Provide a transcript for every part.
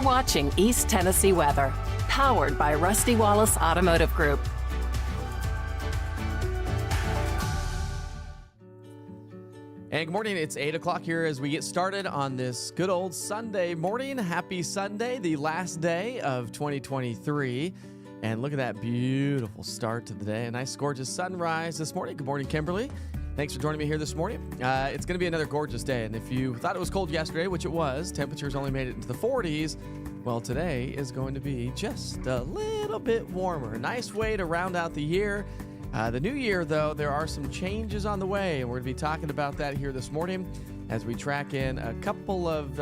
watching East Tennessee Weather, powered by Rusty Wallace Automotive Group. And good morning. It's 8 o'clock here as we get started on this good old Sunday morning. Happy Sunday, the last day of 2023. And look at that beautiful start to the day. A nice, gorgeous sunrise this morning. Good morning, Kimberly. Thanks for joining me here this morning. It's going to be another gorgeous day. And if you thought it was cold yesterday, which it was, temperatures only made it into the 40s. Well, today is going to be just a little bit warmer. A nice way to round out the year. The new year, though, there are some changes on the way, and we're going to be talking about that here this morning as we track in a couple of,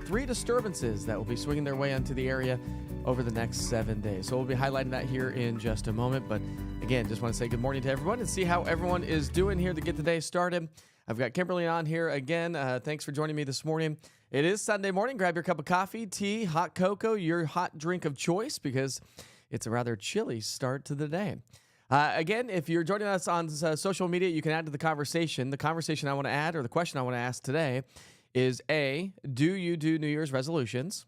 3 disturbances that will be swinging their way onto the area over the next 7 days. So we'll be highlighting that here in just a moment. But again, just want to say good morning to everyone and see how everyone is doing here to get the day started. I've got Kimberly on here again. Thanks for joining me this morning. It is Sunday morning. Grab your cup of coffee, tea, hot cocoa, your hot drink of choice, because it's a rather chilly start to the day. Again, if you're joining us on social media, you can add to the conversation. The conversation I want to add, or the question I want to ask today, is A, do you do New Year's resolutions?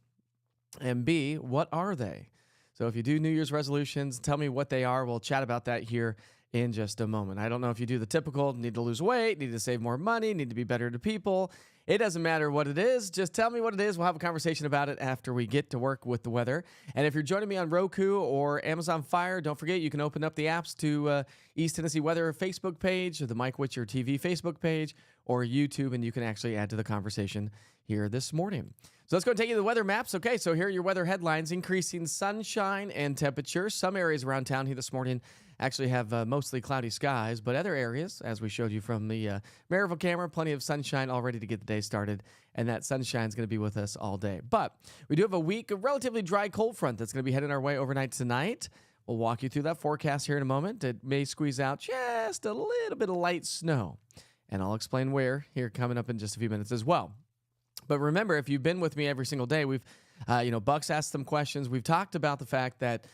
And B, what are they? So if you do New Year's resolutions, tell me what they are. We'll chat about that here in just a moment. I don't know if you do the typical, need to lose weight, need to save more money, need to be better to people. It doesn't matter what it is. Just tell me what it is. We'll have a conversation about it after we get to work with the weather. And if you're joining me on Roku or Amazon Fire, don't forget you can open up the apps to East Tennessee Weather Facebook page, or the Mike Witcher TV Facebook page, or YouTube, and you can actually add to the conversation here this morning. So let's go and take you to the weather maps. Okay, so here are your weather headlines. Increasing sunshine and temperature. Some areas around town here this morning actually have mostly cloudy skies, but other areas, as we showed you from the Maryville camera, plenty of sunshine already to get the day started, and that sunshine is going to be with us all day. But we do have a relatively dry cold front that's going to be heading our way overnight tonight. We'll walk you through that forecast here in a moment. It may squeeze out just a little bit of light snow, and I'll explain where here coming up in just a few minutes as well. But remember, if you've been with me every single day, we've, Buck's asked some questions. We've talked about the fact that,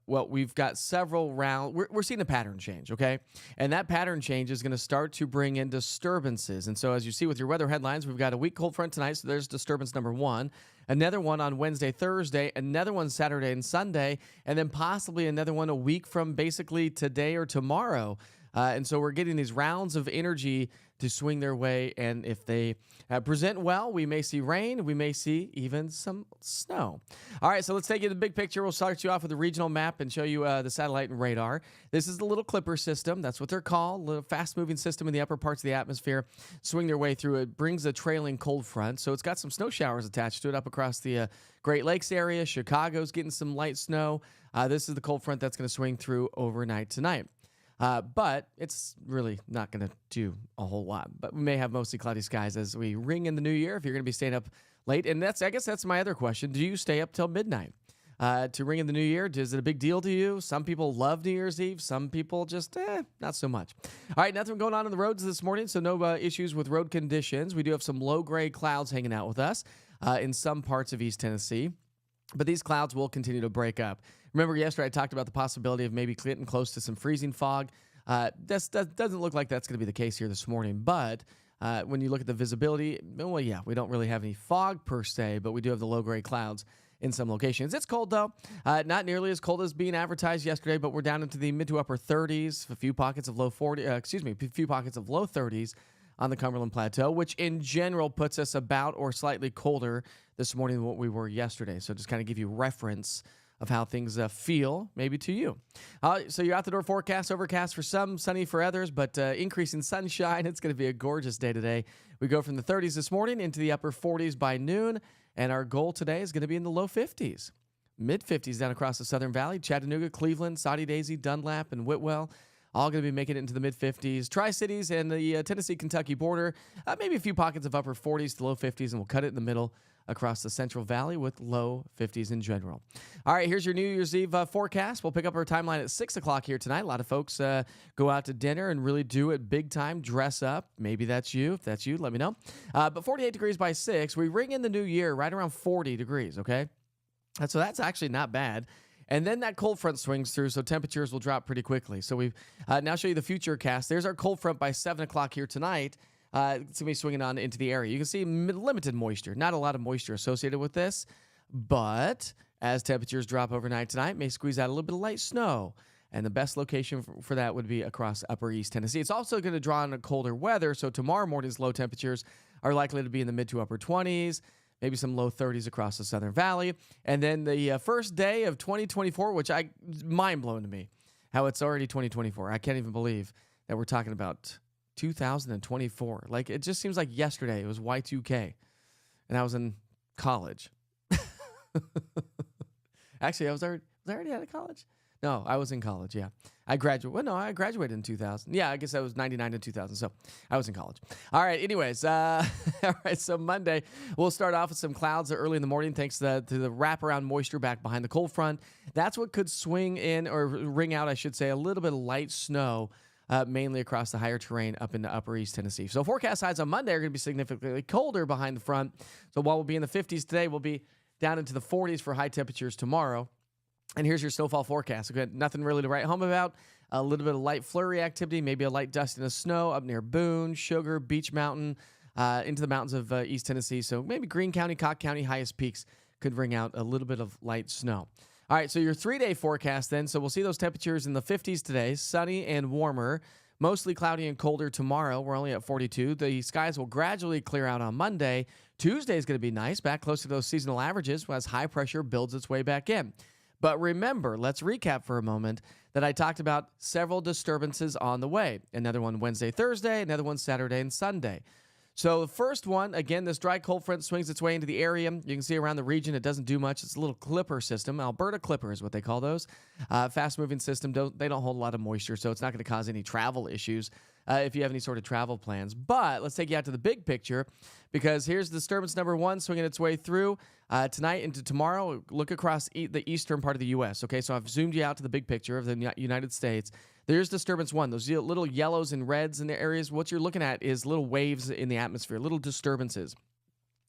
we've got several rounds. We're seeing a pattern change, okay? And that pattern change is going to start to bring in disturbances. And so as you see with your weather headlines, we've got a weak cold front tonight, so there's disturbance number 1. Another one on Wednesday, Thursday, another one Saturday and Sunday, and then possibly another one a week from basically today or tomorrow. And so we're getting these rounds of energy to swing their way, and if they present well, we may see rain, we may see even some snow. All right, so let's take you to the big picture. We'll start you off with a regional map and show you the satellite and radar. This is the little clipper system. That's what they're called, a little fast-moving system in the upper parts of the atmosphere. Swing their way through it, brings a trailing cold front, so it's got some snow showers attached to it up across the Great Lakes area. Chicago's getting some light snow. This is the cold front that's going to swing through overnight tonight. But it's really not going to do a whole lot. But we may have mostly cloudy skies as we ring in the new year if you're going to be staying up late. And I guess that's my other question. Do you stay up till midnight to ring in the new year? Is it a big deal to you? Some people love New Year's Eve. Some people just, not so much. All right, nothing going on the roads this morning, so no issues with road conditions. We do have some low-grade clouds hanging out with us in some parts of East Tennessee. But these clouds will continue to break up. Remember yesterday I talked about the possibility of maybe getting close to some freezing fog. This doesn't look like that's going to be the case here this morning. But when you look at the visibility, well, yeah, we don't really have any fog per se, but we do have the low-grade clouds in some locations. It's cold, though. Not nearly as cold as being advertised yesterday, but we're down into the mid to upper 30s, a few pockets of low 30s on the Cumberland Plateau, which in general puts us about or slightly colder this morning than what we were yesterday. So just kind of give you reference of how things feel, maybe to you. So your out-the-door forecast, overcast for some, sunny for others, but increasing sunshine. It's going to be a gorgeous day today. We go from the 30s this morning into the upper 40s by noon, and our goal today is going to be in the low 50s. Mid-50s down across the Southern Valley, Chattanooga, Cleveland, Saudi Daisy, Dunlap, and Whitwell. All going to be making it into the mid-50s. Tri-Cities and the Tennessee-Kentucky border, maybe a few pockets of upper 40s to low 50s, and we'll cut it in the middle across the Central Valley with low 50s in general. All right, here's your New Year's Eve forecast. We'll pick up our timeline at 6 o'clock here tonight. A lot of folks go out to dinner and really do it big time, dress up. Maybe that's you. If that's you, let me know. But 48 degrees by 6. We ring in the new year right around 40 degrees, okay? So that's actually not bad. And then that cold front swings through, so temperatures will drop pretty quickly. So we've now show you the future cast. There's our cold front by 7 o'clock here tonight. It's going to be swinging on into the area. You can see limited moisture, not a lot of moisture associated with this. But as temperatures drop overnight tonight, may squeeze out a little bit of light snow. And the best location for that would be across upper East Tennessee. It's also going to draw in a colder weather. So tomorrow morning's low temperatures are likely to be in the mid to upper 20s, maybe some low 30s across the Southern Valley. And then the first day of 2024, which mind-blowing to me, how it's already 2024. I can't even believe that we're talking about 2024. Like, it just seems like yesterday it was Y2K, and I was in college. Actually, was I already out of college? No, I was in college, yeah. I graduated in 2000. Yeah, I guess I was 99 to 2000, so I was in college. All right, anyways, all right, so Monday, we'll start off with some clouds early in the morning thanks to the wraparound moisture back behind the cold front. That's what could swing in, or ring out, I should say, a little bit of light snow, mainly across the higher terrain up into upper East Tennessee. So forecast highs on Monday are going to be significantly colder behind the front. So while we'll be in the 50s today, we'll be down into the 40s for high temperatures tomorrow. And here's your snowfall forecast. Okay, nothing really to write home about. A little bit of light flurry activity, maybe a light dusting of snow up near Boone, Sugar, Beach Mountain, into the mountains of East Tennessee. So maybe Greene County, Cocke County, highest peaks could bring out a little bit of light snow. All right, so your 3-day forecast then. So we'll see those temperatures in the 50s today, sunny and warmer. Mostly cloudy and colder tomorrow. We're only at 42. The skies will gradually clear out on Monday. Tuesday is going to be nice, back close to those seasonal averages as high pressure builds its way back in. But remember, let's recap for a moment that I talked about several disturbances on the way. Another one Wednesday, Thursday, another one Saturday and Sunday. So the first one, again, this dry cold front swings its way into the area. You can see around the region, it doesn't do much. It's a little clipper system. Alberta clipper is what they call those. Fast-moving system. They don't hold a lot of moisture, so it's not going to cause any travel issues if you have any sort of travel plans. But let's take you out to the big picture, because here's disturbance number one swinging its way through tonight into tomorrow. Look across the eastern part of the U.S., okay? So I've zoomed you out to the big picture of the United States. There's disturbance one, those little yellows and reds in the areas. What you're looking at is little waves in the atmosphere, little disturbances.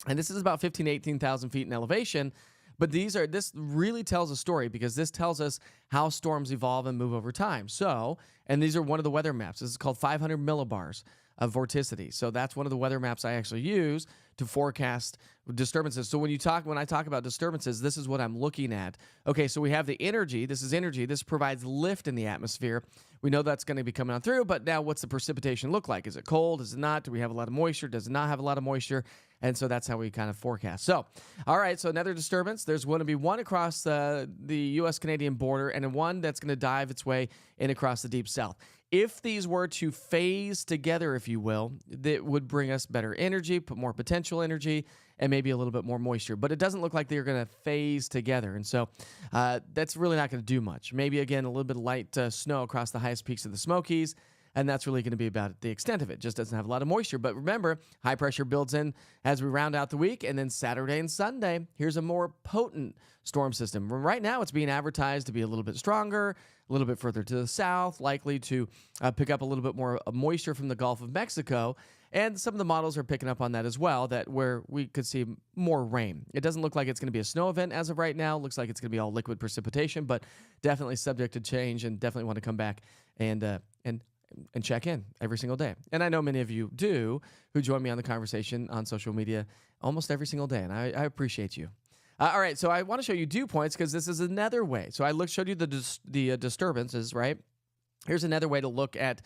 And this is about 15,000 to 18,000 feet in elevation. But this really tells a story, because this tells us how storms evolve and move over time. So, and these are one of the weather maps. This is called 500 millibars of vorticity. So that's one of the weather maps I actually use to forecast disturbances. So when I talk about disturbances, this is what I'm looking at. Okay, so we have the energy. This is energy. This provides lift in the atmosphere. We know that's going to be coming on through, but now what's the precipitation look like? Is it cold? Is it not? Do we have a lot of moisture? Does it not have a lot of moisture? And so that's how we kind of forecast. So, all right, so another disturbance. There's going to be one across the U.S.-Canadian border, and one that's going to dive its way in across the deep south. If these were to phase together, if you will, that would bring us better energy, put more potential energy, and maybe a little bit more moisture. But it doesn't look like they're going to phase together. And so that's really not going to do much. Maybe, again, a little bit of light snow across the highest peaks of the Smokies. And that's really going to be about the extent of it. Just doesn't have a lot of moisture. But remember, high pressure builds in as we round out the week. And then Saturday and Sunday, here's a more potent storm system. Right now, it's being advertised to be a little bit stronger, a little bit further to the south, likely to pick up a little bit more moisture from the Gulf of Mexico. And some of the models are picking up on that as well, that where we could see more rain. It doesn't look like it's going to be a snow event as of right now. It looks like it's going to be all liquid precipitation, but definitely subject to change, and definitely want to come back and check in every single day. And I know many of you do, who join me on the conversation on social media almost every single day, and I appreciate you. All right, so I want to show you dew points, because this is another way. So I showed you the disturbances, right? Here's another way to look at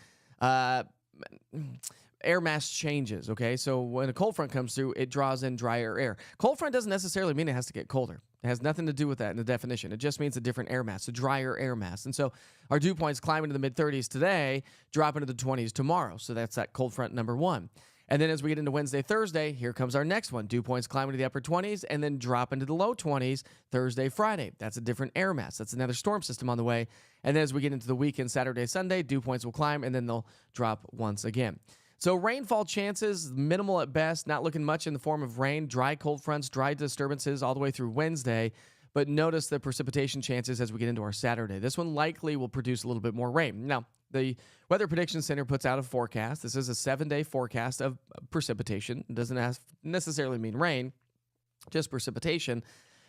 air mass changes, okay? So when a cold front comes through, it draws in drier air. Cold front doesn't necessarily mean it has to get colder. It has nothing to do with that in the definition. It just means a different air mass, a drier air mass. And so our dew points climb into the mid-30s today, drop into the 20s tomorrow. So that's that cold front number one. And then as we get into Wednesday, Thursday, here comes our next one. Dew points climb into the upper 20s and then drop into the low 20s Thursday, Friday. That's a different air mass. That's another storm system on the way. And then as we get into the weekend, Saturday, Sunday, dew points will climb, and then they'll drop once again. So rainfall chances, minimal at best, not looking much in the form of rain, dry cold fronts, dry disturbances all the way through Wednesday. But notice the precipitation chances as we get into our Saturday. This one likely will produce a little bit more rain. Now, the Weather Prediction Center puts out a forecast. This is a 7-day forecast of precipitation. It doesn't necessarily mean rain, just precipitation.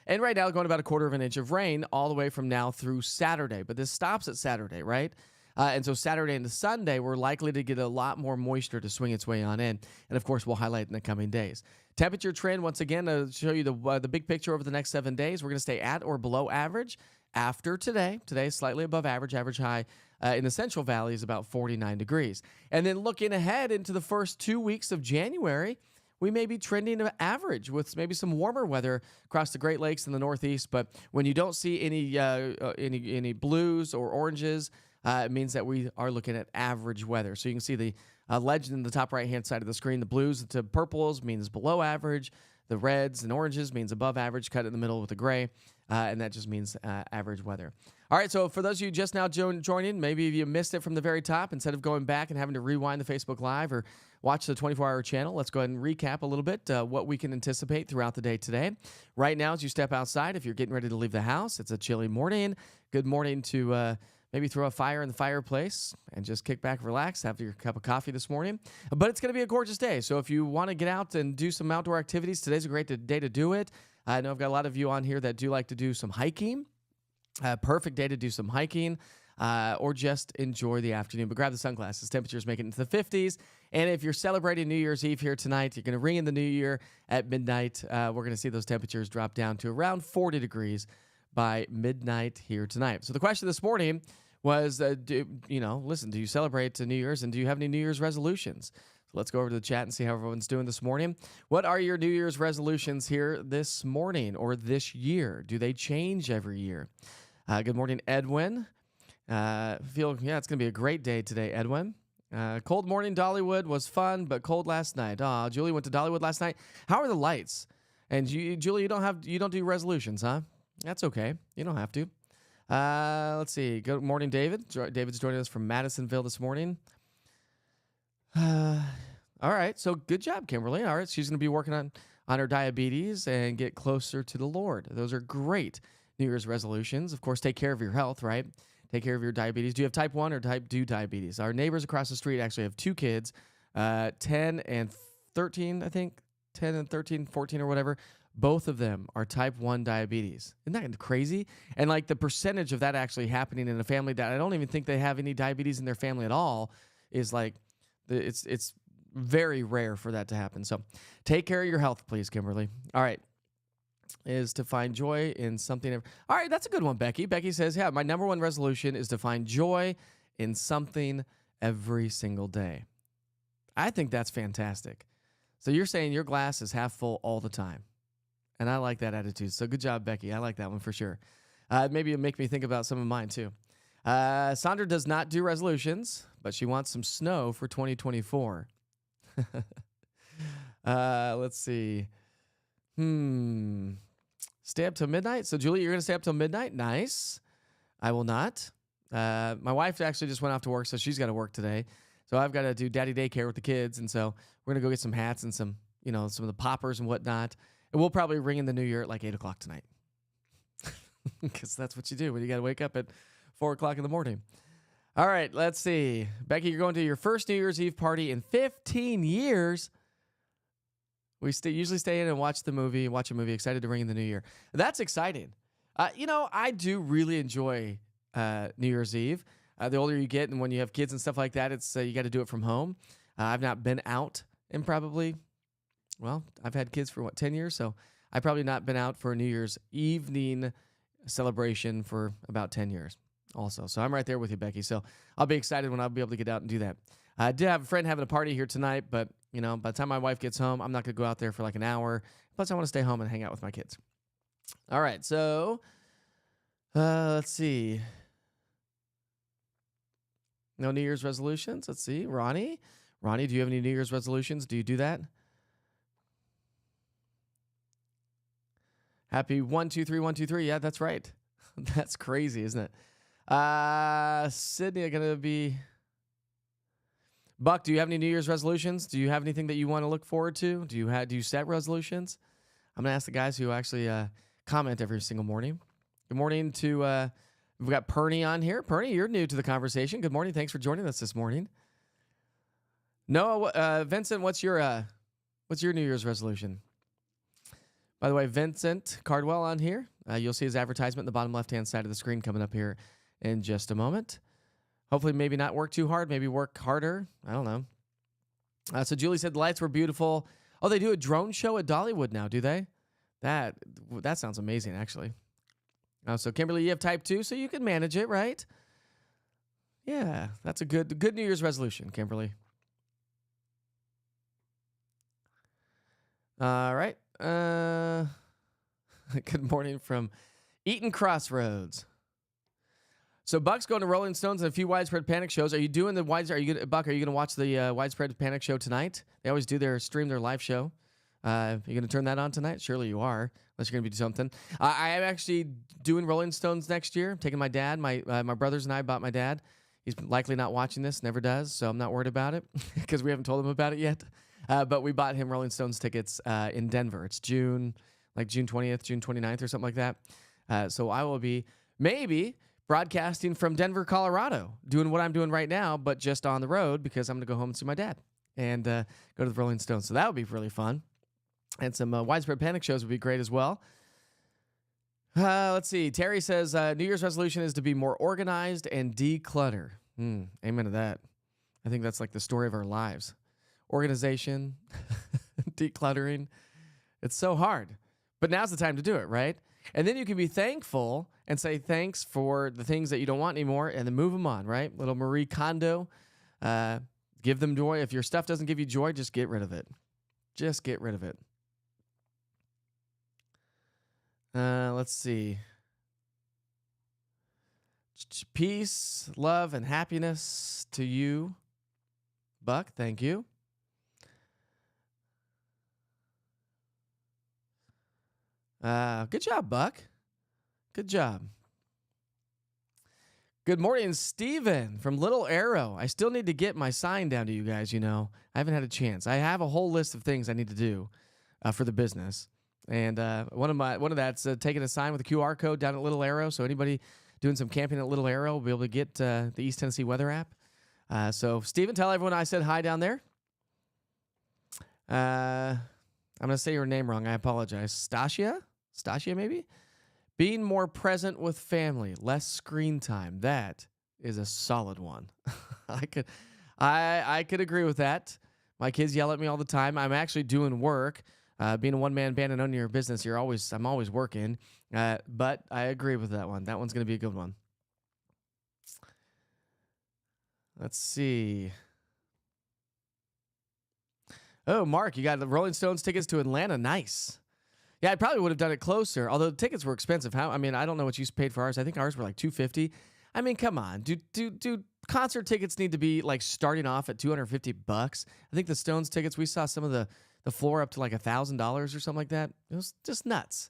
And right now, going about 1/4 of an inch of rain all the way from now through Saturday. But this stops at Saturday, right? And so Saturday into Sunday, we're likely to get a lot more moisture to swing its way on in. And of course, we'll highlight in the coming days. Temperature trend, once again, to show you the big picture over the next 7 days. We're going to stay at or below average after today. Today is slightly above average. Average high in the Central Valley is about 49 degrees. And then looking ahead into the first 2 weeks of January, we may be trending to average with maybe some warmer weather across the Great Lakes in the Northeast. But when you don't see any blues or oranges, it means that we are looking at average weather. So you can see the legend in the top right-hand side of the screen. The blues to purples means below average. The reds and oranges means above average, cut in the middle with the gray, and that just means average weather. All right, so for those of you just now joining, maybe you missed it from the very top, instead of going back and having to rewind the Facebook Live or watch the 24-hour channel, let's go ahead and recap a little bit what we can anticipate throughout the day today. Right now, as you step outside, if you're getting ready to leave the house, it's a chilly morning. Good morning to maybe throw a fire in the fireplace and just kick back, relax, have your cup of coffee this morning. But it's going to be a gorgeous day. So if you want to get out and do some outdoor activities, today's a great day to do it. I know I've got a lot of you on here that do like to do some hiking. Perfect day to do some hiking or just enjoy the afternoon. But grab the sunglasses. Temperatures make it into the 50s. And if you're celebrating New Year's Eve here tonight, you're going to ring in the new year at midnight. We're going to see those temperatures drop down to around 40 degrees by midnight here tonight. So the question this morning was, do you celebrate New Year's, and do you have any New Year's resolutions? So let's go over to the chat and see how everyone's doing this morning. What are your New Year's resolutions here this morning or this year? Do they change every year? Good morning, Edwin. It's going to be a great day today, Edwin. Cold morning, Dollywood was fun, but cold last night. Julie went to Dollywood last night. How are the lights? And Julie, you don't do resolutions, huh? That's okay. You don't have to. Let's see. Good morning, David. David's joining us from Madisonville this morning. All right. So good job, Kimberly. All right. She's going to be working on her diabetes and get closer to the Lord. Those are great New Year's resolutions. Of course, take care of your health, right? Take care of your diabetes. Do you have type 1 or type 2 diabetes? Our neighbors across the street actually have 2 kids, 10 and 13, I think. 10 and 13, 14 or whatever. Both of them are type 1 diabetes. Isn't that crazy? And like the percentage of that actually happening in a family that I don't even think they have any diabetes in their family at all is like, it's very rare for that to happen. So take care of your health, please, Kimberly. All right. Is to find joy in something. All right, that's a good one, Becky. Becky says, yeah, my number one resolution is to find joy in something every single day. I think that's fantastic. So you're saying your glass is half full all the time. And I like that attitude. So good job, Becky. I like that one for sure. Maybe it'll make me think about some of mine too. Sandra does not do resolutions, but she wants some snow for 2024. Let's see. Stay up till midnight. So Julie, you're going to stay up till midnight? Nice. I will not. My wife actually just went off to work, so she's got to work today. So I've got to do daddy daycare with the kids. And so we're going to go get some hats and some of the poppers and whatnot. And we'll probably ring in the new year at like 8 o'clock tonight. Because that's what you do when you got to wake up at 4 o'clock in the morning. All right, let's see. Becky, you're going to your first New Year's Eve party in 15 years. We usually stay in and watch a movie, excited to ring in the new year. That's exciting. I do really enjoy New Year's Eve. The older you get and when you have kids and stuff like that, it's you got to do it from home. I've not been out in I've had kids for 10 years, so I've probably not been out for a New Year's evening celebration for about 10 years also. So I'm right there with you, Becky. So I'll be excited when I'll be able to get out and do that. I did have a friend having a party here tonight, but by the time my wife gets home, I'm not going to go out there for like an hour. Plus, I want to stay home and hang out with my kids. All right, so let's see. No New Year's resolutions? Let's see. Ronnie, do you have any New Year's resolutions? Do you do that? Happy 123 Yeah, that's right. That's crazy, isn't it? Sydney, going to be... Buck, do you have any New Year's resolutions? Do you have anything that you want to look forward to? Do you set resolutions? I'm going to ask the guys who actually comment every single morning. Good morning to... we've got Perny on here. Perny, you're new to the conversation. Good morning. Thanks for joining us this morning. Noah, Vincent, what's your New Year's resolution? By the way, Vincent Cardwell on here. You'll see his advertisement in the bottom left-hand side of the screen coming up here in just a moment. Hopefully, maybe not work too hard. Maybe work harder. I don't know. So Julie said the lights were beautiful. Oh, they do a drone show at Dollywood now, do they? That sounds amazing, actually. So Kimberly, you have type 2, so you can manage it, right? Yeah, that's a good New Year's resolution, Kimberly. All right. Good morning from Eaton Crossroads. So Buck's going to Rolling Stones and a few Widespread Panic shows. Are you doing the Buck? Are you going to watch the Widespread Panic show tonight? They always do their live show. You going to turn that on tonight? Surely you are, unless you're going to be doing something. I am actually doing Rolling Stones next year. I'm taking my dad. My brothers and I bought my dad. He's likely not watching this, never does, so I'm not worried about it because we haven't told him about it yet. But we bought him Rolling Stones tickets in Denver. It's June 20th, June 29th or something like that. So I will be maybe broadcasting from Denver, Colorado, doing what I'm doing right now, but just on the road because I'm going to go home and see my dad and go to the Rolling Stones. So that would be really fun. And some Widespread Panic shows would be great as well. Let's see. Terry says New Year's resolution is to be more organized and declutter. Amen to that. I think that's like the story of our lives. Organization, decluttering. It's so hard. But now's the time to do it, right? And then you can be thankful and say thanks for the things that you don't want anymore and then move them on, right? Little Marie Kondo. Give them joy. If your stuff doesn't give you joy, just get rid of it. Just get rid of it. Let's see. Peace, love, and happiness to you, Buck. Thank you. Good job, Buck. Good job. Good morning, Steven from Little Arrow. I still need to get my sign down to you guys, I haven't had a chance. I have a whole list of things I need to do for the business. And one of that's taking a sign with a QR code down at Little Arrow. So anybody doing some camping at Little Arrow will be able to get the East Tennessee weather app. So Steven, tell everyone I said hi down there. I'm going to say your name wrong. I apologize. Stasia, maybe? Being more present with family, less screen time. That is a solid one. I could agree with that. My kids yell at me all the time. I'm actually doing work. Being a one-man band and owning your business, I'm always working. But I agree with that one. That one's going to be a good one. Let's see. Oh, Mark, you got the Rolling Stones tickets to Atlanta. Nice. Yeah, I probably would have done it closer, although the tickets were expensive. I don't know what you paid for ours. I think ours were like $250. I mean, come on. Do concert tickets need to be like starting off at $250? I think the Stones tickets, we saw some of the floor up to like $1,000 or something like that. It was just nuts.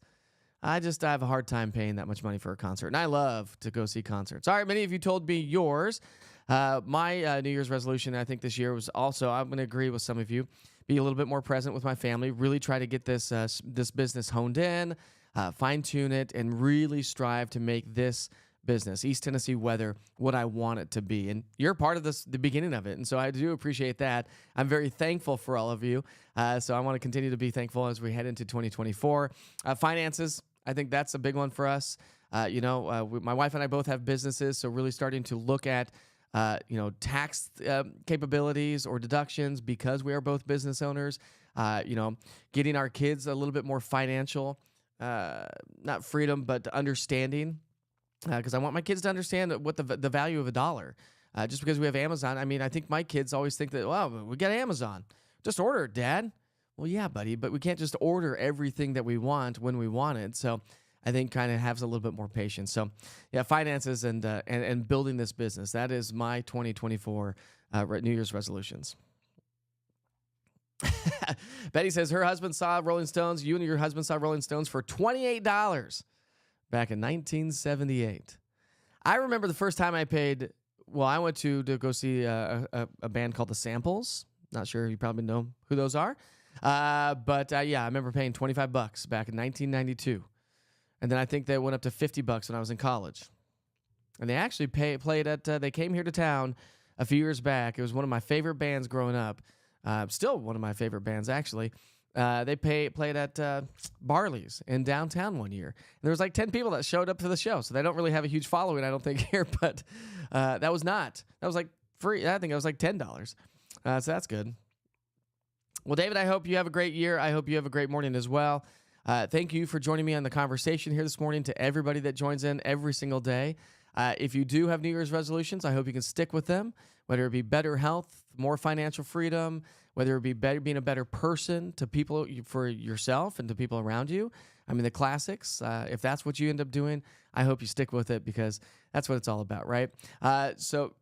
I have a hard time paying that much money for a concert, and I love to go see concerts. All right, many of you told me yours. My New Year's resolution, I think this year was also, I'm going to agree with some of you, be a little bit more present with my family, really try to get this business honed in, fine-tune it, and really strive to make this business, East Tennessee Weather, what I want it to be. And you're part of the beginning of it, and so I do appreciate that. I'm very thankful for all of you, so I want to continue to be thankful as we head into 2024. Finances, I think that's a big one for us. My wife and I both have businesses, so really starting to look at tax capabilities or deductions because we are both business owners, getting our kids a little bit more financial, not freedom, but understanding, because I want my kids to understand what the value of a dollar. Just because we have Amazon, I think my kids always think that, wow, we got Amazon. Just order it, Dad. Well, yeah, buddy, but we can't just order everything that we want when we want it. So I think kind of has a little bit more patience. So, yeah, finances and building this business. That is my 2024 New Year's resolutions. Betty says her husband saw Rolling Stones. You and your husband saw Rolling Stones for $28 back in 1978. I remember the first time I paid. Well, I went to go see a band called The Samples. Not sure, you probably know who those are. But I remember paying $25 back in 1992. And then I think they went up to $50 when I was in college. And they actually played at, they came here to town a few years back. It was one of my favorite bands growing up. Still one of my favorite bands, actually. They played at Barley's in downtown one year. And there was like 10 people that showed up to the show. So they don't really have a huge following, I don't think, here. But that was like free. I think it was like $10. So that's good. Well, David, I hope you have a great year. I hope you have a great morning as well. Thank you for joining me on the conversation here this morning. To everybody that joins in every single day. If you do have New Year's resolutions, I hope you can stick with them, whether it be better health, more financial freedom, whether it be being a better person to people, for yourself and to people around you. I mean, the classics. If that's what you end up doing, I hope you stick with it, because that's what it's all about, right? So,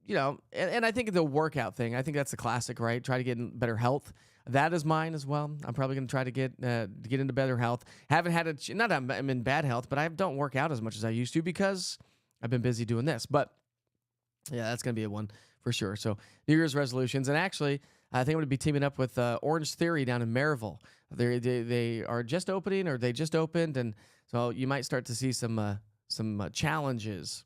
and I think the workout thing, I think that's the classic, right? Try to get in better health. That is mine as well. I'm probably going to try to get into better health. Haven't had not that I'm in bad health, but I don't work out as much as I used to because I've been busy doing this. But yeah, that's going to be a one for sure. So New Year's resolutions. And actually, I think I'm going to be teaming up with Orange Theory down in Maryville. They are just opening, or they just opened. And so you might start to see some challenges,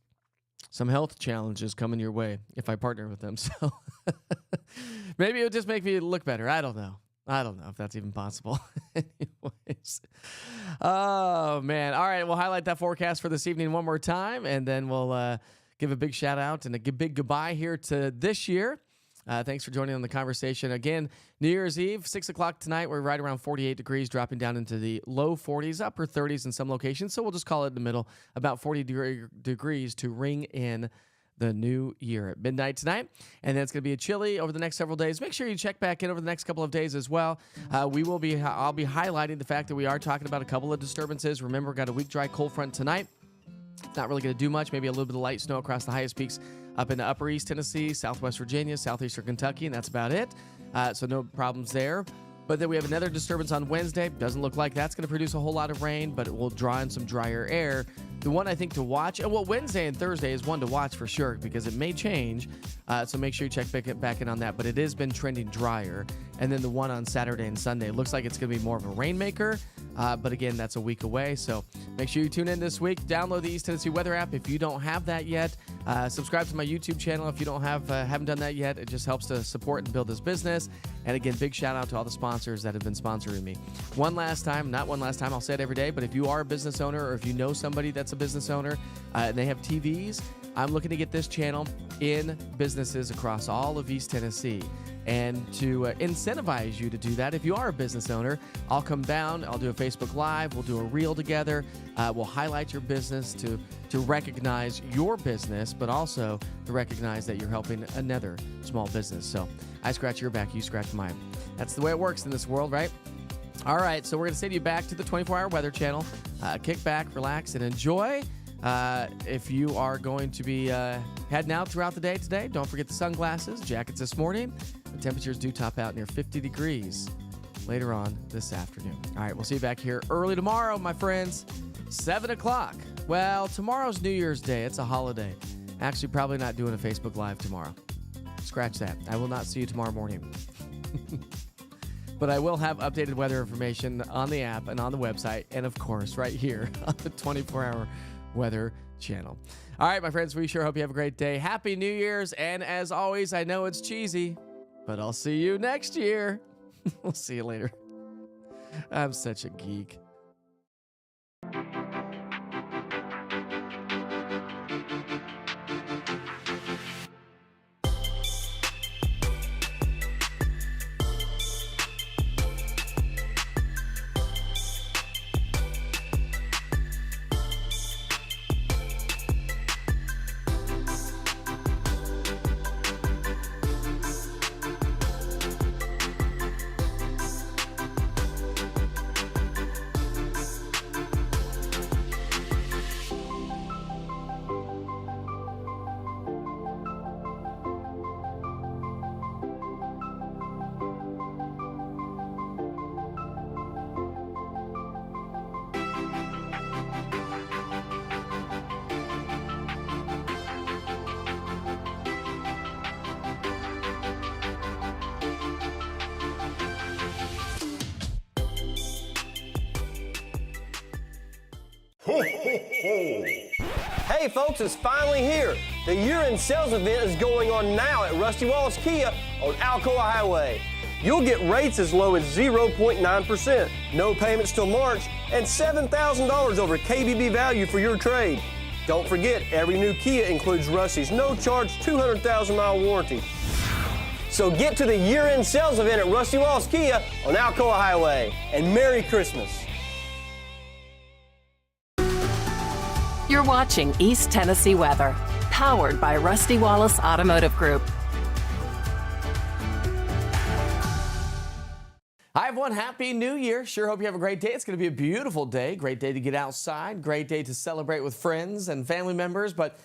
some health challenges coming your way if I partner with them. So maybe it'll just make me look better. I don't know if that's even possible. Anyways. Oh, man. All right. We'll highlight that forecast for this evening one more time, and then we'll give a big shout out and a big goodbye here to this year. Thanks for joining on the conversation. Again, New Year's Eve, 6 o'clock tonight. We're right around 48 degrees, dropping down into the low 40s, upper 30s in some locations. So we'll just call it in the middle, about 40 degrees to ring in the new year at midnight tonight. And then it's going to be a chilly over the next several days. Make sure you check back in over the next couple of days as well. I'll be highlighting the fact that we are talking about a couple of disturbances. Remember, we've got a weak, dry cold front tonight. It's not really going to do much. Maybe a little bit of light snow across the highest peaks up into upper East Tennessee, Southwest Virginia, Southeastern Kentucky, and that's about it. So no problems there. But then we have another disturbance on Wednesday. Doesn't look like that's going to produce a whole lot of rain, but it will draw in some drier air. The one I think to watch, Wednesday and Thursday is one to watch for sure, because it may change. So make sure you check back in on that. But it has been trending drier. And then the one on Saturday and Sunday, it looks like it's going to be more of a rainmaker. But again, that's a week away. So make sure you tune in this week. Download the East Tennessee Weather app if you don't have that yet. Subscribe to my YouTube channel if you haven't done that yet. It just helps to support and build this business. And again, big shout out to all the sponsors that have been sponsoring me. Not one last time, I'll say it every day, but if you are a business owner, or if you know somebody that's a business owner and they have TVs, I'm looking to get this channel in businesses across all of East Tennessee. And to incentivize you to do that, if you are a business owner, I'll come down, I'll do a Facebook Live, we'll do a reel together, we'll highlight your business to recognize your business, but also to recognize that you're helping another small business. So I scratch your back, you scratch mine. That's the way it works in this world, right? All right, so we're going to send you back to the 24-hour weather channel. Kick back, relax, and enjoy. If you are going to be heading out throughout the day today, don't forget the sunglasses, jackets this morning. The temperatures do top out near 50 degrees later on this afternoon. All right, we'll see you back here early tomorrow, my friends, 7 o'clock. Well, tomorrow's New Year's Day. It's a holiday. Actually, probably not doing a Facebook Live tomorrow. Scratch that. I will not see you tomorrow morning. But I will have updated weather information on the app and on the website, and of course, right here on the 24-hour Weather Channel. All right, my friends, we sure hope you have a great day. Happy New Year's, and as always, I know it's cheesy, but I'll see you next year. We'll see you later. I'm such a geek. Ho, ho, ho. Hey folks, it's finally here. The year-end sales event is going on now at Rusty Wallace Kia on Alcoa Highway. You'll get rates as low as 0.9%, no payments till March, and $7,000 over KBB value for your trade. Don't forget, every new Kia includes Rusty's no-charge 200,000-mile warranty. So get to the year-end sales event at Rusty Wallace Kia on Alcoa Highway, and Merry Christmas. You're watching East Tennessee weather, powered by Rusty Wallace Automotive Group. Hi, everyone. Happy New Year. Sure hope you have a great day. It's going to be a beautiful day. Great day to get outside. Great day to celebrate with friends and family members. But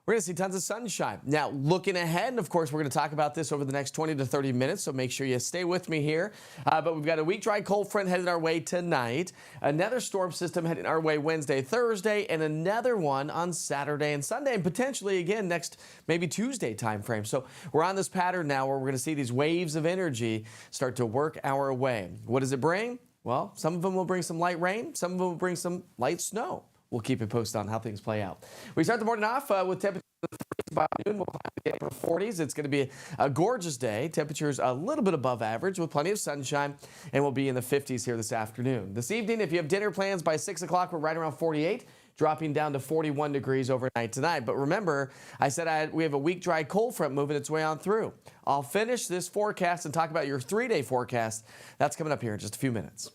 we're going to see tons of sunshine. Now, looking ahead, and of course, we're going to talk about this over the next 20 to 30 minutes, so make sure you stay with me here. But we've got a weak, dry, cold front headed our way tonight, another storm system heading our way Wednesday, Thursday, and another one on Saturday and Sunday, and potentially again next maybe Tuesday time frame. So we're on this pattern now where we're going to see these waves of energy start to work our way. What does it bring? Well, some of them will bring some light rain. Some of them will bring some light snow. We'll keep you posted on how things play out. We start the morning off with temperatures by noon. We'll climb again to the 40s. It's going to be a gorgeous day. Temperatures a little bit above average with plenty of sunshine, and we'll be in the 50s here this afternoon. This evening, if you have dinner plans by 6 o'clock, we're right around 48, dropping down to 41 degrees overnight tonight. But remember, I said we have a weak, dry, cold front moving its way on through. I'll finish this forecast and talk about your 3-day forecast. That's coming up here in just a few minutes.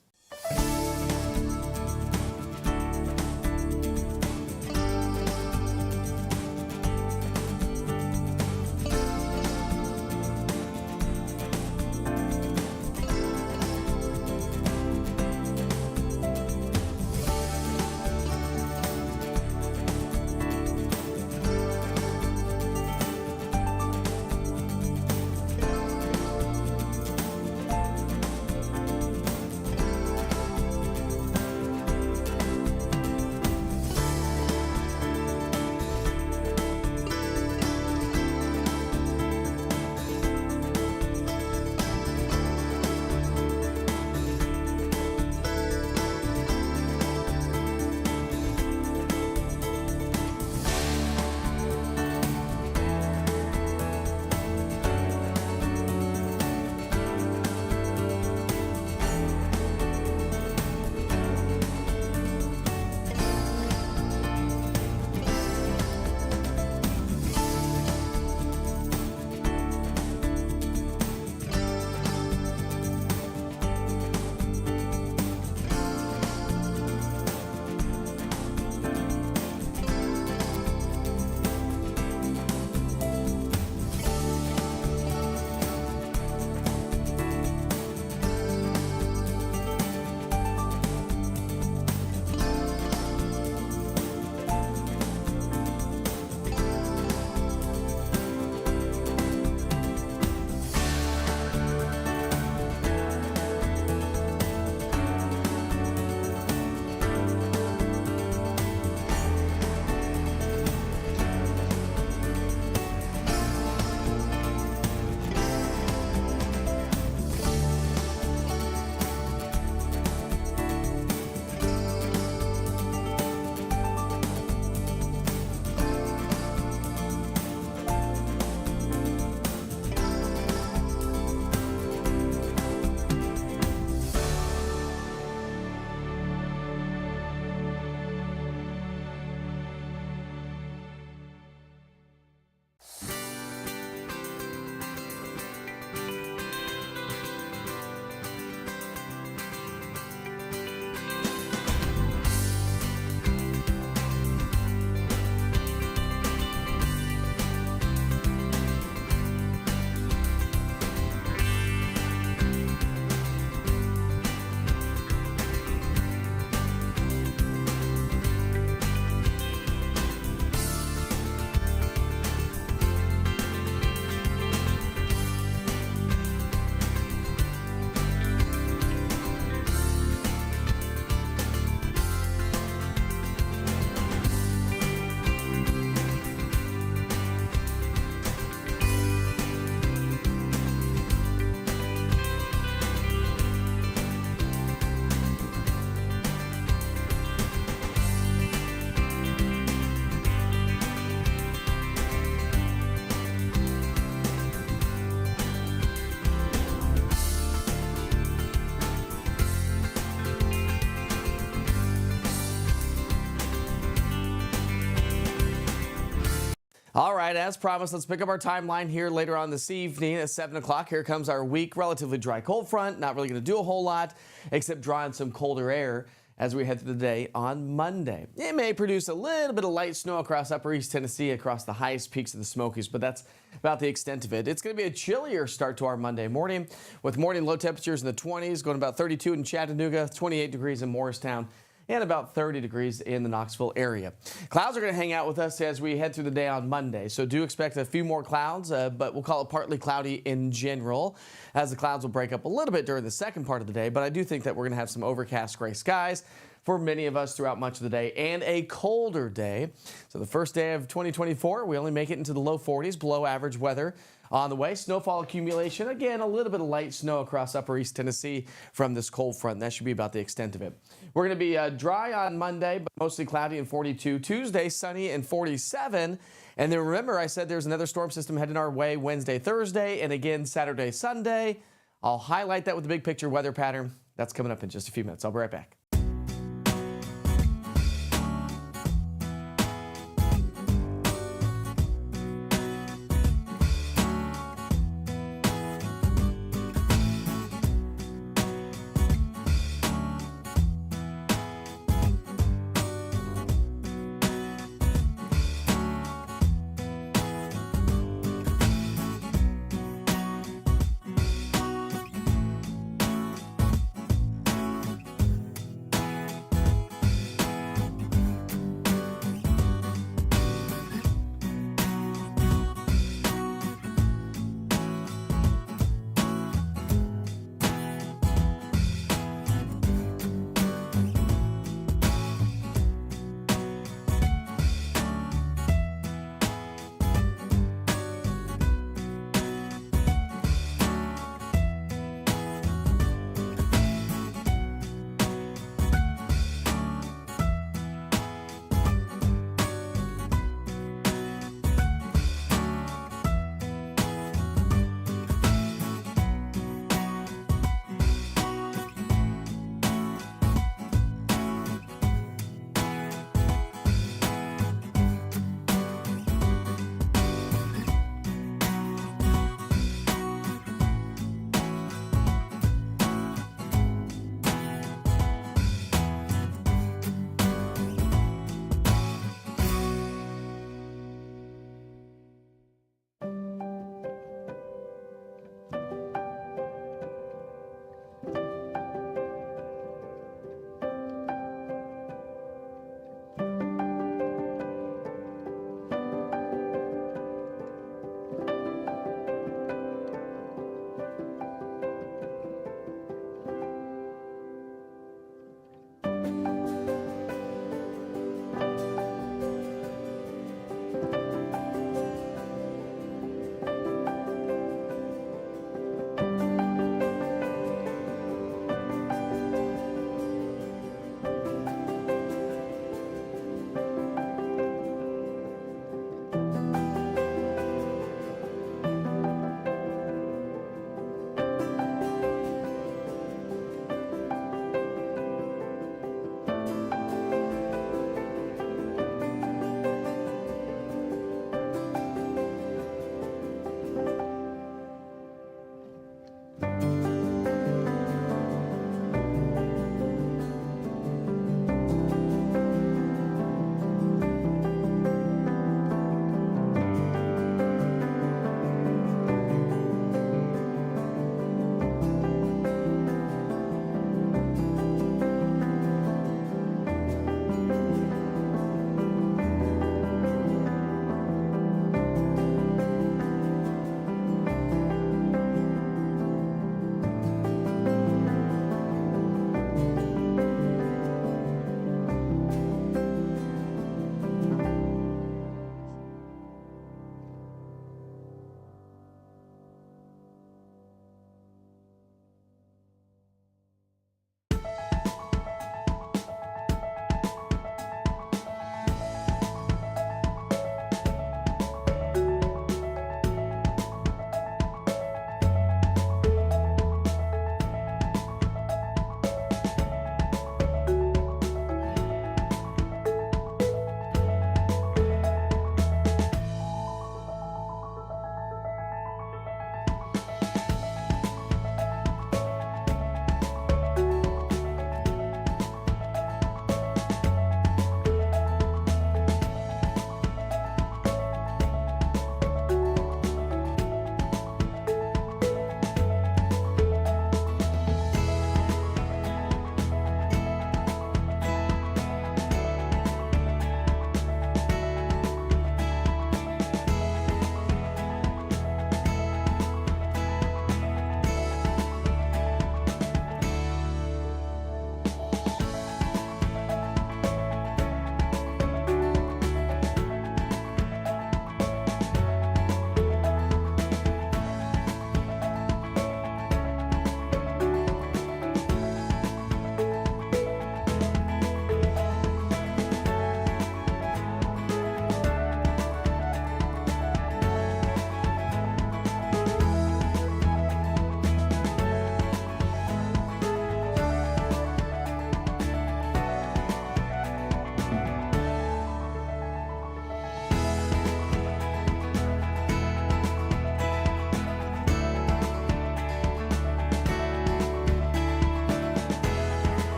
All right, as promised, let's pick up our timeline here later on this evening at 7 o'clock. Here comes our week. Relatively dry cold front. Not really going to do a whole lot except draw in some colder air as we head through the day on Monday. It may produce a little bit of light snow across upper East Tennessee, across the highest peaks of the Smokies, but that's about the extent of it. It's going to be a chillier start to our Monday morning, with morning low temperatures in the 20s, going about 32 in Chattanooga, 28 degrees in Morristown, and about 30 degrees in the Knoxville area. Clouds are going to hang out with us as we head through the day on Monday, so do expect a few more clouds, but we'll call it partly cloudy in general, as the clouds will break up a little bit during the second part of the day, but I do think that we're going to have some overcast gray skies for many of us throughout much of the day, and a colder day. So the first day of 2024, we only make it into the low 40s, below average weather on the way. Snowfall accumulation, again, a little bit of light snow across upper East Tennessee from this cold front. That should be about the extent of it. We're going to be dry on Monday, but mostly cloudy and 42. Tuesday, sunny and 47. And then remember, I said there's another storm system heading our way Wednesday, Thursday, and again Saturday, Sunday. I'll highlight that with the big picture weather pattern. That's coming up in just a few minutes. I'll be right back.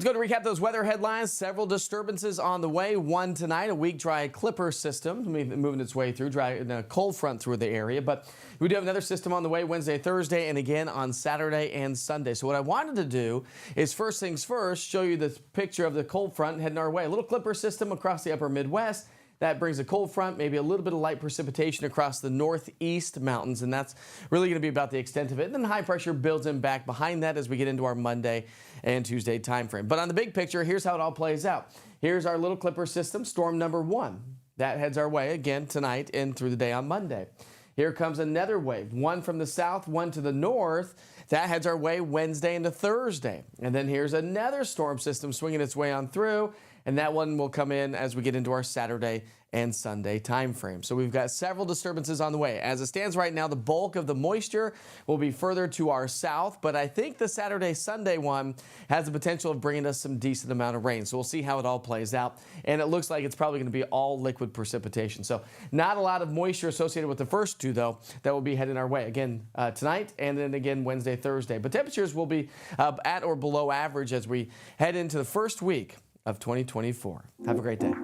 go to recap those weather headlines. Several disturbances on the way. One tonight, a weak dry clipper system moving its way through, a cold front through the area. But we do have another system on the way Wednesday, Thursday, and again on Saturday and Sunday. So what I wanted to do is first things first, show you this picture of the cold front heading our way. A little clipper system across the upper Midwest. That brings a cold front, maybe a little bit of light precipitation across the northeast mountains, and that's really going to be about the extent of it. And then high pressure builds in back behind that as we get into our Monday and Tuesday time frame. But on the big picture, here's how it all plays out. Here's our little clipper system, storm number 1. That heads our way again tonight and through the day on Monday. Here comes another wave, one from the south, one to the north. That heads our way Wednesday into Thursday. And then here's another storm system swinging its way on through. And that one will come in as we get into our Saturday and Sunday time frame. So we've got several disturbances on the way. As it stands right now, the bulk of the moisture will be further to our south, but I think the Saturday-Sunday one has the potential of bringing us some decent amount of rain. So we'll see how it all plays out. And it looks like it's probably going to be all liquid precipitation. So not a lot of moisture associated with the first two, though, that will be heading our way again tonight and then again Wednesday, Thursday. But temperatures will be at or below average as we head into the first week of 2024. Have a great day.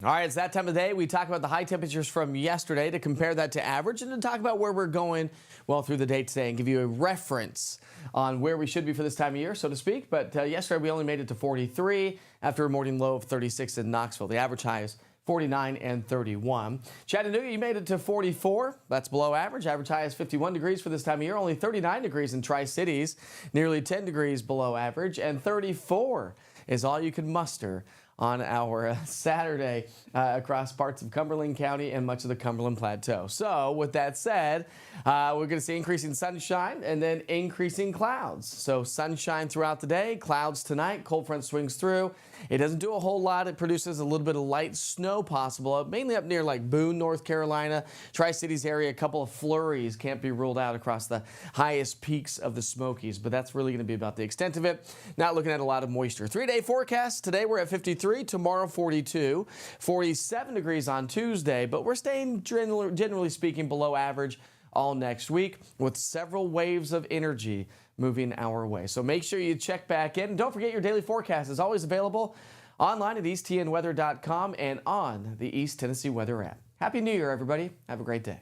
All right, it's that time of day. We talk about the high temperatures from yesterday to compare that to average and to talk about where we're going well through the day today and give you a reference on where we should be for this time of year, so to speak. But yesterday we only made it to 43 after a morning low of 36 in Knoxville. The average high is 49 and 31. Chattanooga, you made it to 44. That's below average. Average high is 51 degrees for this time of year. Only 39 degrees in Tri-Cities, nearly 10 degrees below average, and 34 is all you can muster on our Saturday across parts of Cumberland County and much of the Cumberland Plateau. So with that said, we're going to see increasing sunshine and then increasing clouds. So sunshine throughout the day, clouds tonight, cold front swings through. It doesn't do a whole lot. It produces a little bit of light snow possible, mainly up near like Boone, North Carolina, Tri-Cities area. A couple of flurries can't be ruled out across the highest peaks of the Smokies, but that's really going to be about the extent of it. Not looking at a lot of moisture. 3-day forecast. Today we're at 53, tomorrow 42, 47 degrees on Tuesday, but we're staying generally speaking below average all next week with several waves of energy moving our way. So make sure you check back in. And don't forget your daily forecast is always available online at easttnweather.com and on the East Tennessee Weather app. Happy New Year, everybody. Have a great day.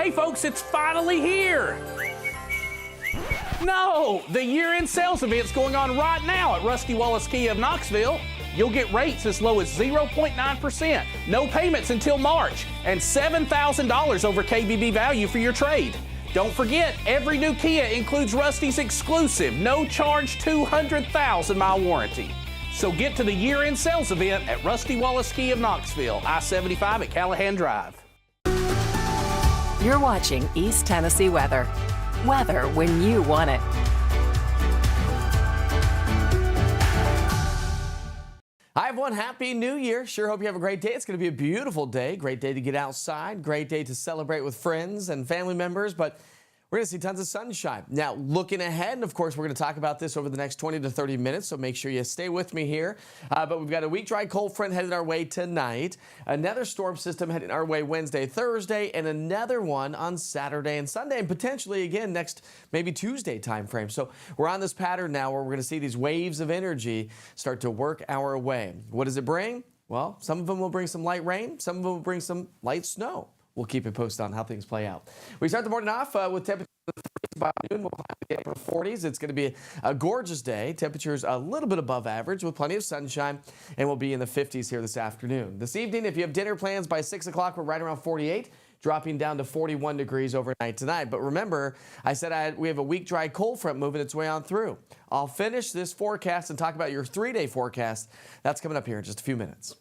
Hey folks, it's finally here! No, the year-end sales event's going on right now at Rusty Wallace Kia of Knoxville. You'll get rates as low as 0.9%, no payments until March, and $7,000 over KBB value for your trade. Don't forget, every new Kia includes Rusty's exclusive, no-charge 200,000-mile warranty. So get to the year-end sales event at Rusty Wallace Kia of Knoxville, I-75 at Callahan Drive. You're watching East Tennessee weather. Weather when you want it. Hi everyone, Happy New Year. Sure hope you have a great day. It's going to be a beautiful day. Great day to get outside. Great day to celebrate with friends and family members. But we're going to see tons of sunshine. Now, looking ahead, and of course, we're going to talk about this over the next 20 to 30 minutes, so make sure you stay with me here. But we've got a weak, dry, cold front headed our way tonight, another storm system heading our way Wednesday, Thursday, and another one on Saturday and Sunday, and potentially again next maybe Tuesday time frame. So we're on this pattern now where we're going to see these waves of energy start to work our way. What does it bring? Well, some of them will bring some light rain, some of them will bring some light snow. We'll keep you posted on how things play out. We start the morning off with temperatures by noon. We'll get upper 40s. It's going to be a gorgeous day. Temperatures a little bit above average with plenty of sunshine, and we'll be in the 50s here this afternoon. This evening, if you have dinner plans by 6 o'clock, we're right around 48, dropping down to 41 degrees overnight tonight. But remember, I said we have a weak, dry, cold front moving its way on through. I'll finish this forecast and talk about your 3-day forecast. That's coming up here in just a few minutes.